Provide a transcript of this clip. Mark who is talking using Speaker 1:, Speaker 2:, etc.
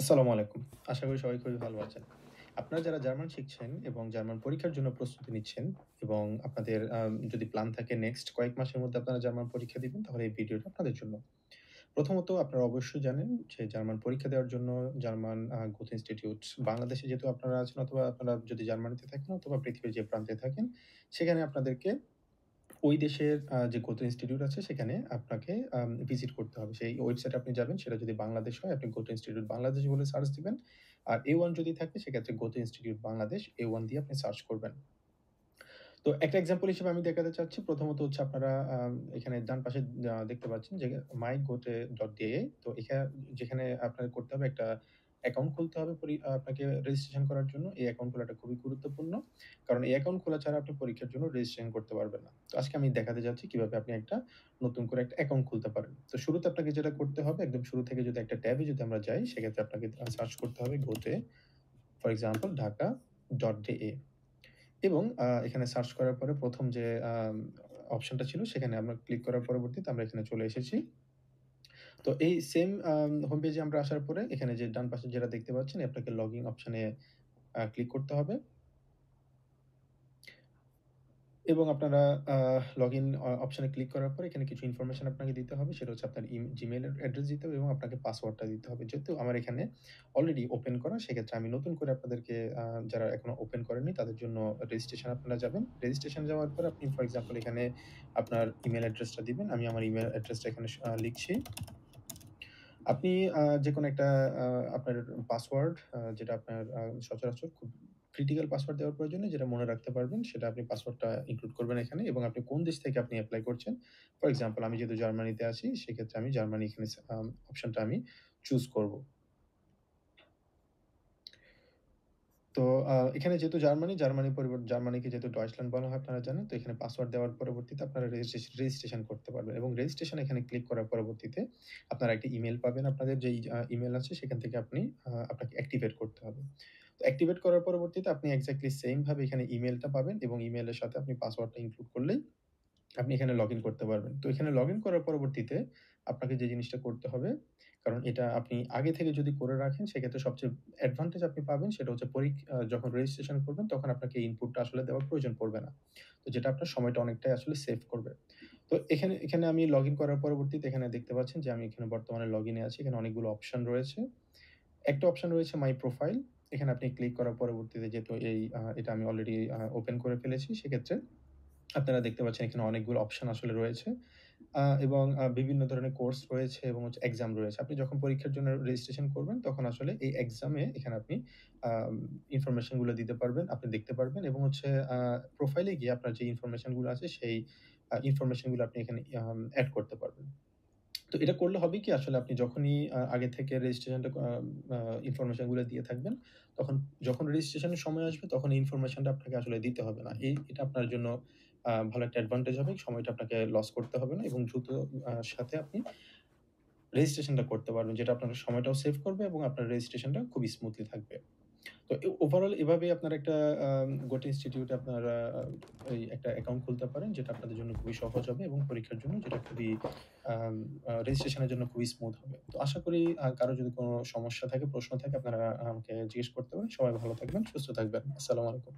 Speaker 1: আসসালামু আলাইকুম। আশা করি সবাই খুবই ভালো আছেন। আপনারা যারা জার্মান শিখছেন এবং জার্মান পরীক্ষার জন্য প্রস্তুতি নিচ্ছেন এবং আপনাদের যদি প্ল্যান থাকে নেক্সট কয়েক মাসের মধ্যে আপনারা জার্মান পরীক্ষা দিবেন, তাহলে এই ভিডিওটা আপনাদের জন্য। প্রথমত আপনারা অবশ্যই জানেন যে জার্মান পরীক্ষা দেওয়ার জন্য জার্মান গোথ ইনস্টিটিউট বাংলাদেশে যেহেতু আপনারা আছেন অথবা আপনারা যদি জার্মানিতে থাকেন অথবা পৃথিবীর যে প্রান্তে থাকেন, সেখানে আপনাদেরকে ওই দেশের যে গোতো ইনস্টিটিউট আছে সেখানে আপনাকে ভিজিট করতে হবে। সেই ওয়েবসাইটে আপনি যাবেন, সেটা যদি বাংলাদেশ হয় আপনি গোতো ইনস্টিটিউট বাংলাদেশ বলে সার্চ দিবেন। আর A1 যদি থাকে সেক্ষেত্রে গোতো ইনস্টিটিউট বাংলাদেশ A1 দিয়ে আপনি সার্চ করবেন। তো একটা এক্সাম্পল হিসেবে আমি দেখাতে চাচ্ছি। প্রথমত হচ্ছে আপনারা এখানে ডান পাশে দেখতে পাচ্ছেন যে mygote.de। তো যেখানে আপনার করতে হবে একটা অ্যাকাউন্ট খুলতে হবে আপনাকে রেজিস্ট্রেশন করার জন্য। এই অ্যাকাউন্ট খোলাটা খুবই গুরুত্বপূর্ণ। কারণ এই অ্যাকাউন্ট খোলা ছাড়া আপনি পরীক্ষার জন্য রেজিস্ট্রেশন করতে পারবেন না। তো আজকে আমি দেখাতে যাচ্ছি কিভাবে আপনি একটা নতুন করে একটা অ্যাকাউন্ট খুলতে পারেন। তো শুরুতে আপনাকে যেটা করতে হবে, একদম শুরু থেকে যদি একটা ট্যাবে যদি আমরা যাই, সেক্ষেত্রে আপনাকে সার্চ করতে হবে গোতে, ফর এক্সাম্পল ঢাকা.de। এবং এখানে সার্চ করার পরে ১ম যে অপশনটা ছিল সেখানে আমরা ক্লিক করার পরবর্তীতে আমরা এখানে চলে এসেছি। তো এই সেম হোম পেজে আমরা আসার পরে এখানে যে ডান পাশে যেটা দেখতে পাচ্ছেন, আপনাকে লগইন অপশনে ক্লিক করতে হবে। এবং আপনারা আ লগইন অপশনে ক্লিক করার পরে এখানে কিছু ইনফরমেশন আপনাকে দিতে হবে। সেটা হচ্ছে আপনার জিমেইল অ্যাড্রেস দিতে হবে এবং আপনাকে পাসওয়ার্ডটা দিতে হবে। যেহেতু আমার এখানে অলরেডি ওপেন করা, সেক্ষেত্রে আমি নতুন করে আপনাদেরকে যারা এখনো ওপেন করেননি তাদের জন্য রেজিস্ট্রেশন আপনারা যাবেন। রেজিস্ট্রেশন যাওয়ার পরে আপনি ফর এক্সাম্পল এখানে আপনার ইমেইল অ্যাড্রেসটা দিবেন। আমি আমার ইমেইল অ্যাড্রেসটা এখানে লিখছি। আপনি যেকোনো একটা আ আপনার পাসওয়ার্ড যেটা আপনার সচরাচর খুব ক্রিটিক্যাল পাসওয়ার্ড দেওয়ার প্রয়োজন নেই, যেটা মনে রাখতে পারবেন, সেটা আপনি পাসওয়ার্ডটা ইনক্লুড করবেন এখানে এবং আপনি কোন দেশ থেকে আপনি এপ্লাই করছেন। ফর এক্সাম্পল আমি যেহেতু জার্মানিতে আছি, সেক্ষেত্রে আমি জার্মানি এখানে অপশনটা আমি চুজ করব। তো এখানে যেহেতু জার্মানিকে যেহেতু ডয়েচল্যান্ড বলা হয় আপনারা জানেন। তো এখানে পাসওয়ার্ড দেওয়ার পরবর্তীতে আপনারা রেজিস্ট্রেশন করতে পারবেন এবং রেজিস্ট্রেশন এখানে ক্লিক করার পরবর্তীতে আপনারা একটা ইমেইল পাবেন। আপনাদের যেই ইমেইল আছে সেখান থেকে আপনাকে অ্যাক্টিভেট করতে হবে। তো অ্যাক্টিভেট করার পরবর্তীতে আপনি এক্সাক্টলি সেইম ভাবে এখানে ইমেইলটা পাবেন এবং ইমেইলের সাথে আপনি পাসওয়ার্ডটা ইনক্লুড করলেই আপনি এখানে লগইন করতে পারবেন। তো এখানে লগইন করার পরবর্তীতে আপনাকে যে জিনিসটা করতে হবে, কারণ এটা আপনি আগে থেকে যদি করে রাখেন সেক্ষেত্রে সবচেয়ে অ্যাডভান্টেজ আপনি পাবেন, সেটা হচ্ছে যখন রেজিস্ট্রেশন করবেন তখন আপনাকে এই ইনপুটটা আসলে দেওয়ার প্রয়োজন পড়বে না। তো যেটা আপনার সময়টা অনেকটাই আসলে সেভ করবে। তো এখানে আমি লগইন করার পরবর্তীতে এখানে দেখতে পাচ্ছেন যে আমি এখানে বর্তমানে লগইনে আছি। এখানে অনেকগুলো অপশন রয়েছে। একটা অপশন রয়েছে মাই প্রোফাইল। এখানে আপনি ক্লিক করার পরবর্তীতে যেহেতু এটা আমি অলরেডি ওপেন করে ফেলেছি, সেক্ষেত্রে আপনারা দেখতে পাচ্ছেন এখানে অনেকগুলো অপশন আসলে রয়েছে। এবং বিভিন্ন ধরনের কোর্স রয়েছে এবং হচ্ছে এক্সাম রয়েছে। আপনি যখন পরীক্ষার জন্য রেজিস্ট্রেশন করবেন তখন আসলে এই এক্সামে এখানে আপনি আম ইনফরমেশন গুলো দিতে পারবেন, আপনি দেখতে পারবেন এবং হচ্ছে প্রোফাইলে গিয়ে আপনার যে ইনফরমেশন গুলো আছে সেই ইনফরমেশন গুলো আপনি এখানে এড করতে পারবেন। তো এটা করলে হবে কি, আসলে আপনি যখনই আগে থেকে রেজিস্ট্রেশনটা আ আ ইনফরমেশন গুলো দিয়ে থাকবেন, তখন যখন রেজিস্ট্রেশনের সময় আসবে তখন এই ইনফরমেশনটা আপনাকে আসলে দিতে হবে না। এটা আপনার জন্য ভালো একটা অ্যাডভান্টেজ হবে। সময়টা আপনাকে লস করতে হবে না এবং দ্রুত সাথে আপনি রেজিস্ট্রেশনটা করতে পারবেন। যেটা আপনার সময়টাও সেভ করবে এবং আপনার রেজিস্ট্রেশনটা খুবই স্মুথলি থাকবে। তো ওভারঅল এভাবেই আপনার একটা গোটা ইনস্টিটিউটে আপনারা এই একটা অ্যাকাউন্ট খুলতে পারেন, যেটা আপনাদের জন্য খুবই সহজ হবে এবং পরীক্ষার জন্য যেটা খুবই আম আ রেজিস্ট্রেশনের জন্য খুবই স্মুথ হবে। তো আশা করি কারো যদি কোনো সমস্যা থাকে, প্রশ্ন থাকে, আপনারা আমাকে জিজ্ঞেস করতে পারেন। সবাই ভালো থাকবেন, সুস্থ থাকবেন। আসসালামু আলাইকুম।